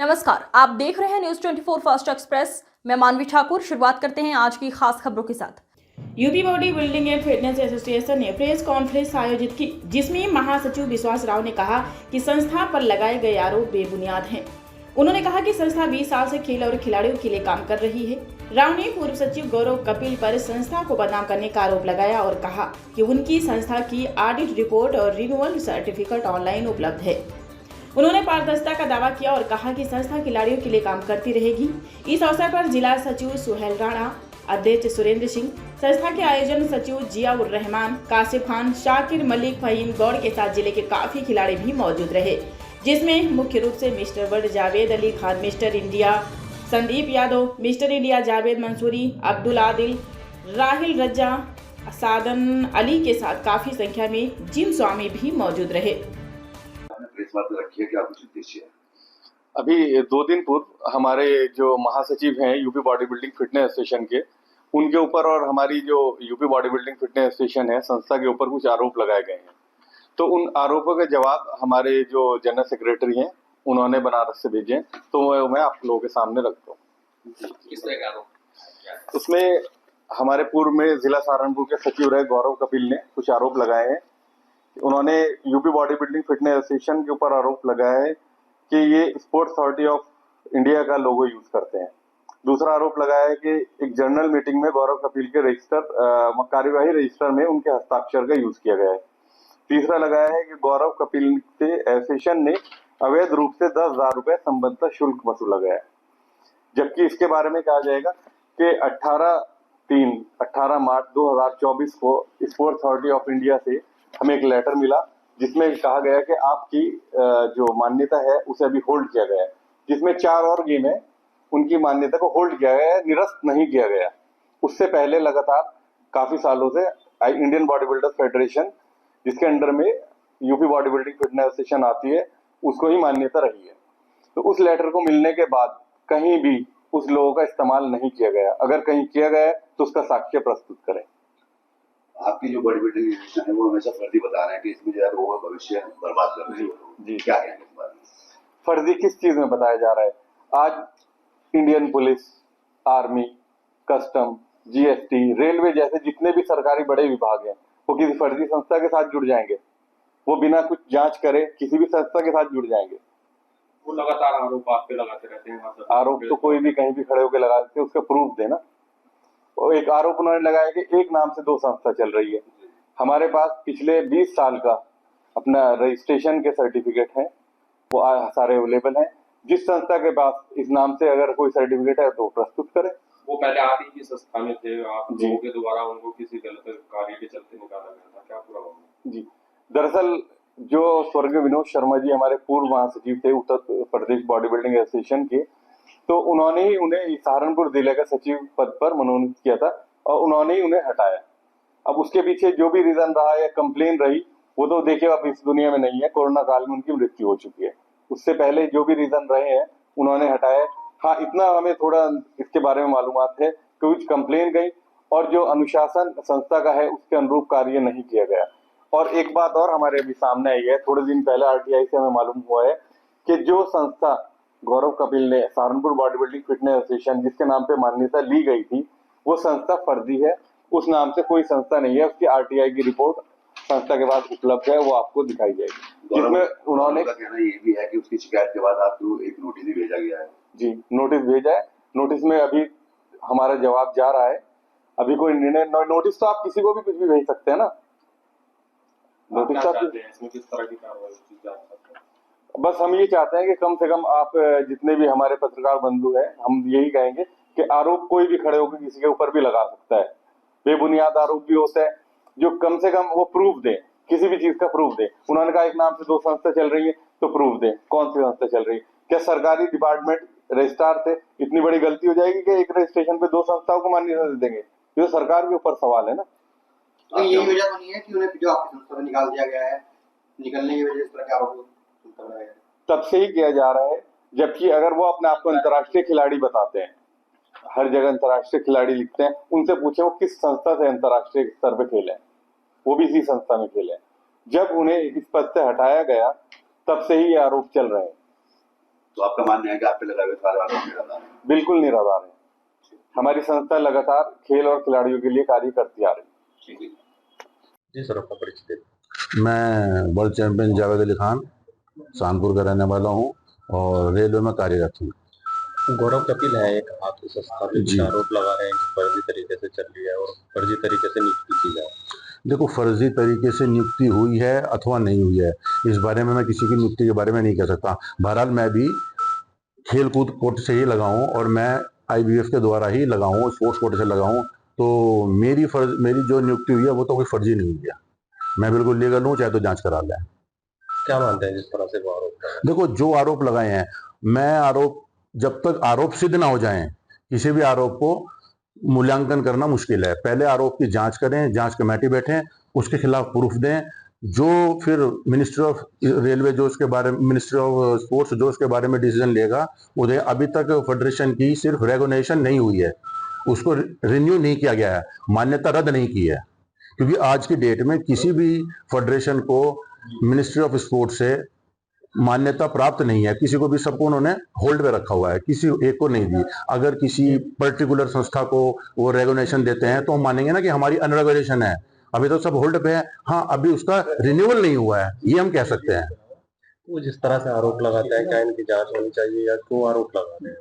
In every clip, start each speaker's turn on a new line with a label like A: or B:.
A: नमस्कार, आप देख रहे हैं न्यूज 24 फास्ट एक्सप्रेस। मैं मानवी ठाकुर। शुरुआत करते हैं आज की खास खबरों के साथ।
B: UP body building and fitness association ने प्रेस कॉन्फ्रेंस आयोजित की, जिसमें महासचिव विश्वास राव ने कहा कि संस्था पर लगाए गए आरोप बेबुनियाद हैं। उन्होंने कहा कि संस्था 20 साल से खेल और खिलाड़ियों के लिए काम कर रही है। राव ने पूर्व सचिव गौरव कपिल पर संस्था को बदनाम करने का आरोप लगाया और कहा कि उनकी संस्था की ऑडिट रिपोर्ट और रिन्यूअल सर्टिफिकेट ऑनलाइन उपलब्ध है। उन्होंने पारदर्शिता का दावा किया और कहा कि संस्था खिलाड़ियों के लिए काम करती रहेगी। इस अवसर पर जिला सचिव सुहेल राणा, अध्यक्ष सुरेंद्र सिंह, संस्था के आयोजन सचिव जिया उर रहमान, कासिफ खान, शाकिर मलिक, फहीम गौड़ के साथ जिले के काफी खिलाड़ी भी मौजूद रहे, जिसमें मुख्य रूप से mister world Javed Ali Khan, mister India Sandeep Yadav, mister India Javed Mansoori, Abdul Adil, Rahil Razza, Sadan Ali के साथ काफी संख्या में जिम स्वामी भी मौजूद रहे।
C: प्रेस वार्ता रखी है, क्या कुछ उद्देश्य है?
D: अभी 2 दिन पूर्व हमारे जो महासचिव हैं UP body building fitness association के, उनके ऊपर और हमारी जो UP body building fitness association है संस्था के ऊपर कुछ आरोप लगाए गए हैं। तो उन आरोपों के जवाब हमारे जो जनरल सेक्रेटरी हैं उन्होंने बनारस से भेजे हैं, तो मैं आप लोगों के सामने रखता हूँ।
C: किस तरह के आरोप?
D: उसमें हमारे पूर्व में जिला सहारनपुर के सचिव रहे गौरव कपिल ने कुछ आरोप लगाए हैं। उन्होंने UP body building fitness association के ऊपर आरोप लगाया है कि ये स्पोर्ट्स अथॉरिटी ऑफ इंडिया का लोगो यूज करते हैं। दूसरा आरोप लगाया है कि एक जर्नल मीटिंग में गौरव कपिल के रजिस्टर कार्यवाही रजिस्टर में उनके हस्ताक्षर का यूज किया गया है। तीसरा लगाया है कि गौरव कपिल से एसोसिएशन ने अवैध रूप से 10,000 रुपए संबंधित शुल्क वसूला गया है। जबकि इसके बारे में कहा जाएगा कि 18 मार्च 2024 को स्पोर्ट्स अथॉरिटी ऑफ इंडिया से हमें एक लेटर मिला जिसमें कहा गया कि आपकी जो मान्यता है उसे अभी होल्ड किया गया है, जिसमें 4 और गेम है उनकी मान्यता को होल्ड किया गया है, निरस्त नहीं किया गया। उससे पहले लगातार काफी सालों से इंडियन बॉडी बिल्डर्स फेडरेशन, जिसके अंडर में UP body building fitness association आती है, उसको ही मान्यता रही है। तो उस लेटर को मिलने के बाद कहीं भी उस लोगों का इस्तेमाल नहीं किया गया। अगर कहीं किया गया है तो उसका साक्ष्य प्रस्तुत करें।
C: आपकी जो बॉडी बिल्डिंग एसोसिएशन है वो हमेशा फर्जी बता रहे हैं कि इसमें जो है लोगों का भविष्य बर्बाद कर रहे हैं।
D: जी,
C: क्या कहेंगे इस बारे में?
D: फर्जी किस चीज में बताया जा रहा है? आज Indian police, army, custom, GST, railway जैसे जितने भी सरकारी बड़े विभाग हैं वो किसी फर्जी संस्था के साथ जुड़ जाएंगे? वो बिना कुछ जांच करे किसी भी संस्था के साथ जुड़ जाएंगे?
E: वो लगातार आरोप आप पे लगाते रहते हैं।
D: आरोप तो कोई भी कहीं भी खड़े होकर लगा सकते हैं, उसका प्रूफ देना। और एक आरोप उन्होंने लगाया कि एक नाम से 2 संस्था चल रही है। हमारे पास पिछले 20 साल का अपना रजिस्ट्रेशन के सर्टिफिकेट है, वो सारे अवेलेबल हैं। जिस संस्था के पास इस नाम से अगर कोई सर्टिफिकेट है तो प्रस्तुत करें।
E: वो पहले आप ही की संस्था में थे, आप
D: जी।
E: लोगों के द्वारा उनको किसी गलत कार्य के चलते निकाला गया था, क्या पूरा मामला?
D: जी, दरअसल जो स्वर्गीय विनोद शर्मा जी हमारे पूर्व महासचिव थे Uttar Pradesh body building association के, तो उन्होंने ही उन्हें सहारनपुर जिले का सचिव पद पर मनोनीत किया था और उन्होंने ही उन्हें हटाया। अब उसके पीछे जो भी रीजन रहा या कंप्लेन रही वो तो देखिए अब इस दुनिया में नहीं है। कोरोना काल में उनकी मृत्यु हो चुकी है। उससे पहले जो भी रीजन रहे हैं उन्होंने हटाया। हाँ, इतना हमें थोड़ा इसके बारे में मालूमात है कि कुछ कंप्लेन गई और जो अनुशासन संस्था का है उसके अनुरूप कार्य नहीं किया गया। और एक बात और हमारे अभी सामने आई है, थोड़े दिन पहले आरटीआई से हमें मालूम हुआ है कि जो संस्था गौरव कपिल ने Saharanpur body building fitness association जिसके नाम पे मान्यता ली गई थी वो संस्था फर्जी है। उस नाम से कोई संस्था नहीं है। उसकी आरटीआई की रिपोर्ट संस्था के पास उपलब्ध है, वो आपको दिखाई जाएगी। जिसमें उन्होंने
C: का कहना ये भी है कि उसकी शिकायत के बाद आपको एक नोटिस भी भेजा गया है।
D: जी, नोटिस भेजा है। नोटिस में अभी हमारा जवाब जा रहा है। अभी कोई निर्णय, नोटिस तो आप किसी को भी कुछ भी भेज सकते हैं ना।
E: नोटिस इसमें किस तरह की कार्रवाई की जा सकती है?
D: बस हम ये चाहते हैं कि कम से कम आप जितने भी हमारे पत्रकार बंधु हैं, हम यही कहेंगे कि आरोप कोई भी खड़े होकर किसी के ऊपर भी लगा सकता है। बेबुनियाद आरोप भी होता है, जो कम से कम वो प्रूफ दे, किसी भी चीज का प्रूफ दे। उन्होंने कहा एक नाम से 2 संस्था चल रही है, तो प्रूफ दे कौन सी संस्था चल रही है। क्या सरकारी डिपार्टमेंट रजिस्ट्रार थे, इतनी बड़ी गलती हो जाएगी कि एक रजिस्ट्रेशन पे 2 संस्थाओं को मान्यता दे देंगे? ये तो सरकार के ऊपर सवाल है ना।
F: तो ये वजह तो नहीं है कि उन्हें जो आपकी संस्था से निकाल दिया गया है, निकलने की वजह इस तरह के आरोप कर रहे हैं?
D: तब से ही किया जा रहा है। जबकि अगर वो अपने आप को अंतर्राष्ट्रीय खिलाड़ी बताते हैं, हर जगह अंतर्राष्ट्रीय खिलाड़ी लिखते हैं, उनसे पूछे वो किस संस्था से अंतर्राष्ट्रीय स्तर पे खेले हैं, वो भी इसी संस्था में खेले हैं। जब उन्हें इस पद से हटाया गया तब से ही ये आरोप चल रहे हैं।
C: तो आपका मानना है कि आप पे लगा हुए सारे आरोप निराधार हैं?
D: बिल्कुल निराधार है। हमारी संस्था लगातार खेल और खिलाड़ियों के लिए कार्य करती आ रही है।
C: ठीक है।
E: जी सर, आपका परिचय दें।
G: मैं वर्ल्ड चैंपियन जावेद अली खान कानपुर का रहने वाला हूँ और रेलवे में कार्यरत हूँ।
E: गौरव कपिल है एक आपकी संस्था पे कुछ
G: जी।
E: आरोप लगा रहे हैं कि फर्जी तरीके से चल रही है और फर्जी तरीके से नियुक्ति की जाए।
G: देखो, फर्जी तरीके से नियुक्ति हुई है अथवा नहीं हुई है, इस बारे में मैं किसी की नियुक्ति के बारे में नहीं कह सकता। बहरहाल मैं भी खेल कूद कोर्ट से ही लगा हूँ और मैं IBF के द्वारा ही लगा हूँ, स्पोर्ट्स कोर्ट से लगा हूँ, तो मेरी जो नियुक्ति हुई है वो तो कोई फर्जी नहीं हुई है। मैं बिल्कुल लीगल हूँ, चाहे तो जांच करा लें।
E: क्या मानते हैं जिस तरह से वो आरोप लगा?
G: देखो, जो आरोप लगाए हैं, जब तक आरोप सिद्ध ना हो जाएं, किसी भी आरोप को मूल्यांकन करना मुश्किल है। पहले आरोप की जांच करें, जांच कमेटी बैठे, उसके खिलाफ प्रूफ दें, जो फिर ministry of railway ministry of sports जो उसके बारे में डिसीजन लेगा वो दे। अभी तक फेडरेशन की सिर्फ रेगुलेशन नहीं हुई है, उसको रिन्यू नहीं किया गया है, मान्यता रद्द नहीं की है, क्योंकि आज की डेट में किसी भी फेडरेशन को मिनिस्ट्री ऑफ स्पोर्ट्स से मान्यता प्राप्त नहीं है। किसी को भी, सबको उन्होंने होल्ड पे रखा हुआ है, किसी एक को नहीं दी। अगर किसी पर्टिकुलर संस्था को वो रेगुलेशन देते हैं तो हम मानेंगे ना कि हमारी अनरेगुलेशन है, अभी तो सब होल्ड पे है। हाँ, अभी उसका रिन्यूअल नहीं हुआ है, ये हम कह सकते हैं।
E: वो जिस तरह से आरोप लगाता है, क्या इनकी जांच होनी चाहिए या क्यों आरोप लगा रहे हैं?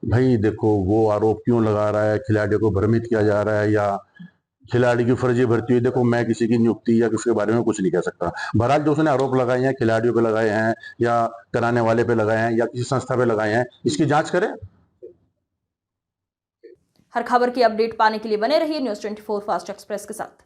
G: भाई देखो, वो आरोप क्यों लगा रहा है, खिलाड़ियों को भ्रमित किया जा रहा है या खिलाड़ी की फर्जी भर्ती हुई, देखो मैं किसी की नियुक्ति या किसी के बारे में कुछ नहीं कह सकता। बहरहाल जो उसने आरोप लगाए हैं, खिलाड़ियों पे लगाए हैं या कराने वाले पे लगाए हैं या किसी संस्था पे लगाए हैं, इसकी जांच करें।
A: हर खबर की अपडेट पाने के लिए बने रहिए न्यूज़ 24 फास्ट एक्सप्रेस के साथ।